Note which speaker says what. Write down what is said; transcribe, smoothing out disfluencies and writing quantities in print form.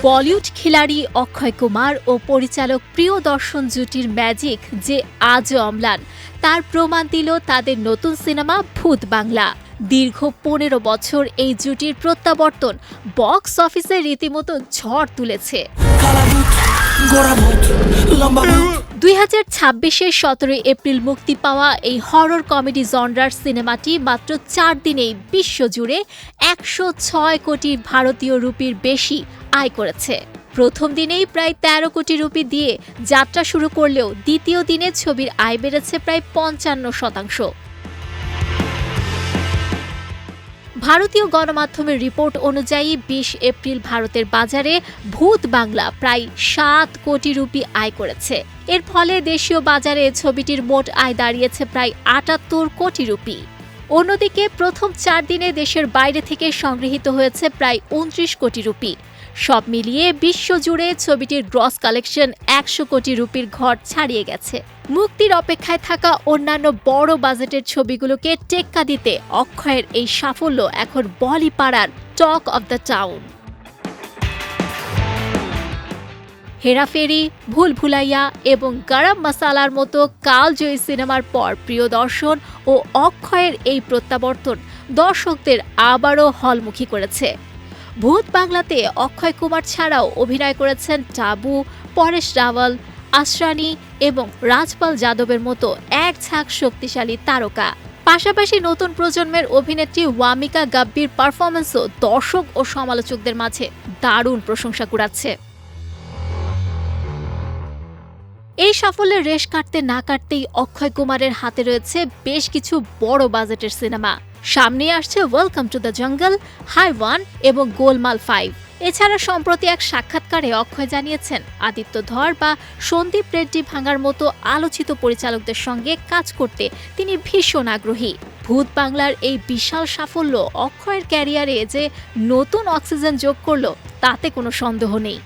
Speaker 1: বলিউড খিলাড়ি অক্ষয় কুমার ও পরিচালক প্রিয়দর্শন জুটির ম্যাজিক যে আজও অম্লান তার প্রমাণ দিল তাদের নতুন সিনেমা ভূত বাংলা। দীর্ঘ ১৫ বছর এই জুটির প্রত্যাবর্তন বক্স অফিসে রীতিমতো ঝড় তুলেছে। 2026-এর 17 এপ্রিল মুক্তি পাওয়া এই হরর কমেডি জনরার সিনেমাটি মাত্র 4 দিনেই বিশ্বজুড়ে 106 কোটি ভারতীয় রুপির বেশি আয় করেছে। প্রথম দিনেই প্রায় 13 কোটি রুপি দিয়ে যাত্রা শুরু করলেও দ্বিতীয় দিনে ছবির আয় বেড়েছে প্রায় 55%। ভারতীয় গণমাধ্যমের রিপোর্ট অনুযায়ী 20 এপ্রিল ভারতের বাজারে ভূত বাংলা প্রায় 7 কোটি রুপি আয় করেছে। এর ফলে দেশীয় বাজারে ছবিটির মোট আয় দাঁড়িয়েছে প্রায় 78 কোটি রুপি। অন্যদিকে প্রথম 4 দিনে দেশের বাইরে থেকে সংগৃহীত হয়েছে প্রায় 29 কোটি রুপি। সব মিলিয়ে বিশ্বজুড়ে ছবিটির গ্রস কালেকশন 100 কোটি রুপির ঘর ছাড়িয়ে গেছে। মুক্তির অপেক্ষায় থাকা অন্যান্য বড় বাজেটের ছবিগুলোকে টেক্কা দিতে অক্ষয়ের এই সাফল্য এখন বলিপাড়ার talk of the town. Hera Pheri, Bhool Bhulaiyaa এবং গরম মশালার মতো কালজয়ী সিনেমার পর প্রিয়দর্শন ও অক্ষয়ের এই প্রত্যাবর্তন দর্শকদের আবারও হলমুখী করেছে। ভূত বাংলাতে অক্ষয় কুমার ছাড়াও অভিনয় করেছেন টাবু, পরেশ রাওয়াল, আসরানি এবং রাজপাল যাদবের মতো এক ঝাঁক শক্তিশালী তারকা। পাশাপাশি নতুন প্রজন্মের অভিনেত্রী ওয়ামিকা গাব্বির পারফরম্যান্সও দর্শক ও সমালোচকদের মাঝে দারুণ প্রশংসা কুড়াচ্ছে। এই সাফল্যের রেশ কাটতে না কাটতেই অক্ষয় কুমারের হাতে রয়েছে বেশ কিছু বড় বাজেটের সিনেমা। সামনে আসছে ওয়েলকাম টু দ্য জঙ্গল, হাই ওয়ান এবং গোলমাল 5। এছাড়া সম্প্রতি এক সাক্ষাৎকারে অক্ষয় জানিয়েছেন আদিত্য ধর বা সন্দীপ রেড্ডি ভাঙার মতো আলোচিত পরিচালকদের সঙ্গে কাজ করতে তিনি ভীষণ আগ্রহী। ভূত বাংলার এই বিশাল সাফল্য অক্ষয়ের ক্যারিয়ারে যে নতুন অক্সিজেন যোগ করল তাতে কোনো সন্দেহ নেই।